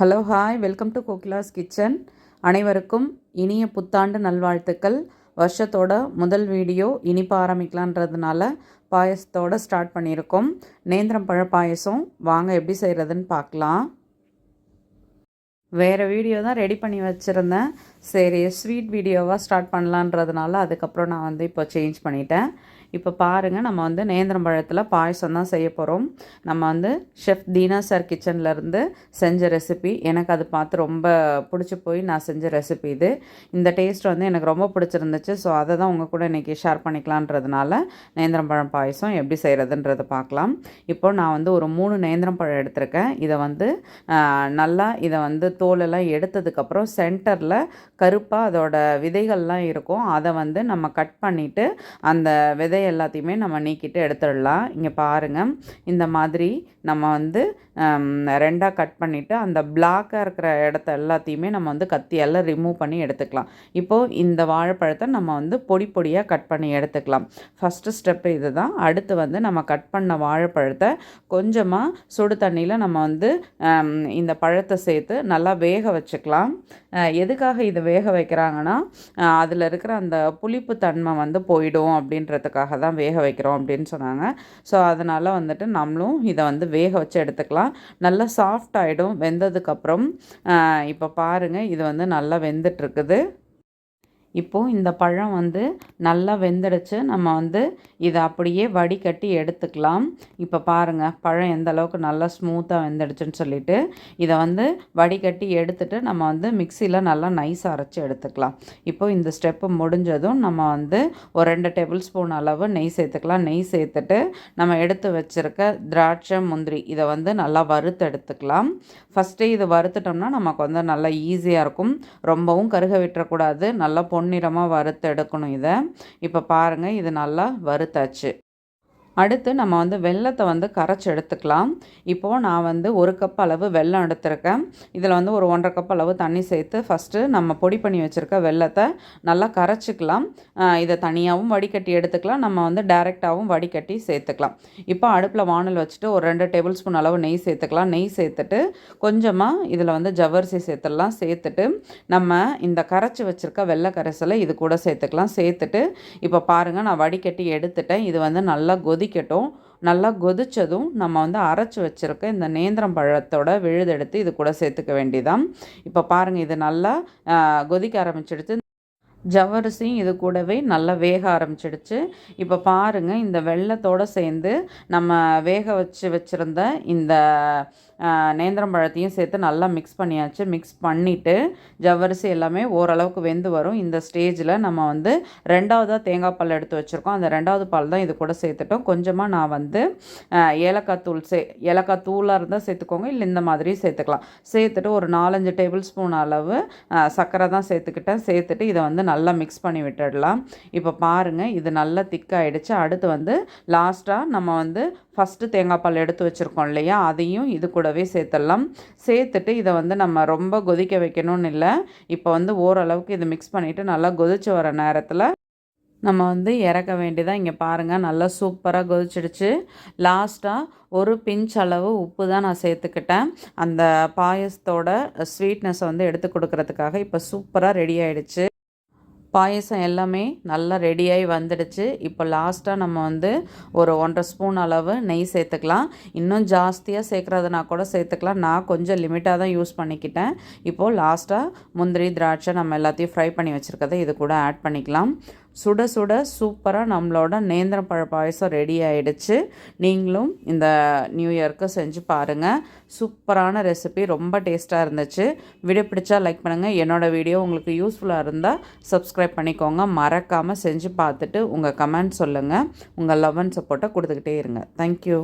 Hello hi, welcome to Kokila's kitchen. அனைவருக்கும் இனிய புத்தாண்டு நல்வாழ்த்துக்கள். வருஷத்தோட முதல் வீடியோ இனிப்பு ஆரம்பிக்கலான்றதுனால பாயசத்தோடு ஸ்டார்ட் பண்ணியிருக்கோம். நேந்திரம் பழ பாயசம் வாங்க எப்படி செய்கிறதுன்னு பார்க்கலாம். வேறு வீடியோ தான் ரெடி பண்ணி வச்சுருந்தேன். சரி, ஸ்வீட் வீடியோவாக ஸ்டார்ட் பண்ணலான்றதுனால அதுக்கப்புறம் நான் இப்போ சேஞ்ச் பண்ணிட்டேன். இப்போ பாருங்கள், நம்ம நேந்திரம் பழத்தில் பாயசம் தான் செய்ய போகிறோம். நம்ம ஷெஃப் தீனா சார் கிச்சன்லேருந்து செஞ்ச ரெசிபி. எனக்கு அது பார்த்து ரொம்ப பிடிச்சி போய் நான் செஞ்ச ரெசிபி இது. இந்த டேஸ்ட் எனக்கு ரொம்ப பிடிச்சிருந்துச்சு. ஸோ அதை தான் உங்கள் கூட இன்றைக்கி ஷேர் பண்ணிக்கலான்றதுனால நேந்திரம் பழம் பாயசம் எப்படி செய்கிறதுன்றதை பார்க்கலாம். இப்போது நான் ஒரு 3 நேந்திரம் பழம் எடுத்திருக்கேன். இதை நல்லா தோலெல்லாம் எடுத்ததுக்கப்புறம் சென்டரில் கருப்பாக அதோட விதைகள்லாம் இருக்கும். அதை நம்ம கட் பண்ணிவிட்டு அந்த விதை எல்லாத்தையுமே நம்ம நீக்கிட்டு எடுத்துடலாம். இங்கே பாருங்கள், இந்த மாதிரி நம்ம ரெண்டாக கட் பண்ணிவிட்டு அந்த பிளாக்காக இருக்கிற இடத்த எல்லாத்தையுமே நம்ம கத்தியால் ரிமூவ் பண்ணி எடுத்துக்கலாம். இப்போது இந்த வாழைப்பழத்தை நம்ம பொடி பொடியாக கட் பண்ணி எடுத்துக்கலாம். ஃபஸ்ட்டு ஸ்டெப்பு இது தான். அடுத்து நம்ம கட் பண்ண வாழைப்பழத்தை கொஞ்சமாக சுடு தண்ணியில் நம்ம இந்த பழத்தை சேர்த்து நல்லா வேக வச்சுக்கலாம். எதுக்காக இதை வேக வைக்கிறாங்கன்னா, அதில் இருக்கிற அந்த புளிப்பு தன்மை போயிடும் அப்படின்றதுக்காக தான் வேக வைக்கிறோம் அப்படின்னு சொன்னாங்க. ஸோ அதனால் நம்மளும் இதை வேக வச்சு எடுத்துக்கலாம். நல்லா சாஃப்ட் ஆகிடும் வெந்ததுக்கப்புறம். இப்போ பாருங்கள், இது நல்லா வெந்துட்டுருக்குது. இப்போது இந்த பழம் நல்லா வெந்துடுச்சு. நம்ம இதை அப்படியே வடிகட்டி எடுத்துக்கலாம். இப்போ பாருங்கள், பழம் எந்த அளவுக்கு நல்லா ஸ்மூத்தாக வெந்துடுச்சுன்னு சொல்லிட்டு இதை வடிகட்டி எடுத்துகிட்டு நம்ம மிக்சியில் நல்லா நைஸாக அரைச்சி எடுத்துக்கலாம். இப்போது இந்த ஸ்டெப்பு முடிஞ்சதும் நம்ம ஒரு 2 டேபிள் ஸ்பூன் அளவு நெய் சேர்த்துக்கலாம். நெய் சேர்த்துட்டு நம்ம எடுத்து வச்சுருக்க திராட்சை முந்திரி இதை நல்லா வறுத்து எடுத்துக்கலாம். ஃபஸ்ட்டே இது வறுத்துட்டோம்னா நமக்கு நல்லா ஈஸியாக இருக்கும். ரொம்பவும் கருக விட்டுறக்கூடாது. நல்லா பொன்னிறமாக வறுத்து எடுக்கணும் இதை. இப்போ பாருங்கள், இது நல்லா வறுத்தாச்சு. அடுத்து நம்ம வெல்லத்தை கரைச்சி எடுத்துக்கலாம். இப்போது நான் 1 கப் அளவு வெல்லம் எடுத்திருக்கேன். இதில் ஒரு 1.5 கப் அளவு தண்ணி சேர்த்து ஃபஸ்ட்டு நம்ம பொடி பண்ணி வச்சுருக்க வெல்லத்தை நல்லா கரைச்சிக்கலாம். இதை தனியாகவும் வடிகட்டி எடுத்துக்கலாம். நம்ம டைரெக்டாகவும் வடிகட்டி சேர்த்துக்கலாம். இப்போ அடுப்பில் வானல் வச்சுட்டு ஒரு 2 டேபிள் ஸ்பூன் அளவு நெய் சேர்த்துக்கலாம். நெய் சேர்த்துட்டு கொஞ்சமாக இதில் ஜவ்வரிசி சேர்த்துடலாம். சேர்த்துட்டு நம்ம இந்த கரைச்சி வச்சுருக்க வெள்ளை கரைசலை இது கூட சேர்த்துக்கலாம். சேர்த்துட்டு இப்போ பாருங்கள், நான் வடிகட்டி எடுத்துட்டேன். இது நல்லா கொதிக்கட்டும். நல்லா கொதித்ததும் நம்ம அரைச்சி வச்சுருக்க இந்த நேந்திரம் பழத்தோட விழுதெடுத்து இது கூட சேர்த்துக்க வேண்டியதான். இப்போ பாருங்கள், இது நல்லா கொதிக்க ஆரம்பிச்சிடுச்சு. ஜவ்வரிசியும் இது கூடவே நல்லா வேக ஆரம்பிச்சிடுச்சு. இப்போ பாருங்கள், இந்த வெல்லத்தோடு சேர்ந்து நம்ம வேக வச்சுருந்த இந்த நேந்திரம் பழத்தையும் சேர்த்து நல்லா மிக்ஸ் பண்ணியாச்சு. மிக்ஸ் பண்ணிவிட்டு ஜவ்வரிசி எல்லாமே ஓரளவுக்கு வெந்து வரும். இந்த ஸ்டேஜில் நம்ம 2வதாக தேங்காய் பால் எடுத்து வச்சுருக்கோம். அந்த 2வது பால் தான் இது கூட சேர்த்துட்டோம். கொஞ்சமாக நான் ஏலக்காய் தூள் ஏலக்காய் தூளாக இருந்தால் சேர்த்துக்கோங்க, இல்லை இந்த மாதிரி சேர்த்துக்கலாம். சேர்த்துட்டு ஒரு 4-5 டேபிள் ஸ்பூன் அளவு சர்க்கரை தான் சேர்த்துக்கிட்டேன். சேர்த்துட்டு இதை நல்லா மிக்ஸ் பண்ணி விட்டுடலாம். இப்போ பாருங்கள், இது நல்லா திக்காகிடுச்சு. அடுத்து லாஸ்ட்டாக நம்ம ஃபஸ்ட்டு தேங்காய் பால் எடுத்து வச்சுருக்கோம் இல்லையா, அதையும் இது கூடவே சேர்த்துடலாம். சேர்த்துட்டு இதை நம்ம ரொம்ப கொதிக்க வைக்கணும்னு இல்லை. இப்போ ஓரளவுக்கு இதை மிக்ஸ் பண்ணிவிட்டு நல்லா கொதிச்சு வர நேரத்தில் நம்ம இறக்க வேண்டியதான். இங்கே பாருங்கள், நல்லா சூப்பராக கொதிச்சிடுச்சு. லாஸ்ட்டாக ஒரு பிஞ்ச் அளவு உப்பு தான் நான் சேர்த்துக்கிட்டேன். அந்த பாயசத்தோட ஸ்வீட்னஸை எடுத்து கொடுக்கறதுக்காக. இப்போ சூப்பராக ரெடி ஆகிடுச்சு. பாயசம் எல்லாமே நல்லா ரெடியாகி வந்துடுச்சு. இப்போ லாஸ்ட்டாக நம்ம ஒரு 1.5 ஸ்பூன் அளவு நெய் சேர்த்துக்கலாம். இன்னும் ஜாஸ்தியாக சேர்க்குறதுனா கூட சேர்த்துக்கலாம். நான் கொஞ்சம் லிமிட்டாக தான் யூஸ் பண்ணிக்கிட்டேன். இப்போது லாஸ்ட்டாக முந்திரி திராட்சை நம்ம எல்லாத்தையும் ஃப்ரை பண்ணி வச்சுருக்கதை இது கூட ஆட் பண்ணிக்கலாம். சுட சுட சூப்பராக நம்மளோட நேந்திரம் பழ பாயசம் ரெடி ஆகிடுச்சு. நீங்களும் இந்த நியூ இயருக்கு செஞ்சு பாருங்கள். சூப்பரான ரெசிபி, ரொம்ப டேஸ்ட்டாக இருந்துச்சு. வீடியோ பிடிச்சா லைக் பண்ணுங்கள். என்னோடய வீடியோ உங்களுக்கு யூஸ்ஃபுல்லாக இருந்தால் சப்ஸ்கிரைப் பண்ணிக்கோங்க. மறக்காமல் செஞ்சு பார்த்துட்டு உங்கள் கமெண்ட் சொல்லுங்கள். உங்கள் லவ் அண்ட் சப்போர்ட்டை கொடுத்துக்கிட்டே இருங்க. தேங்க்யூ.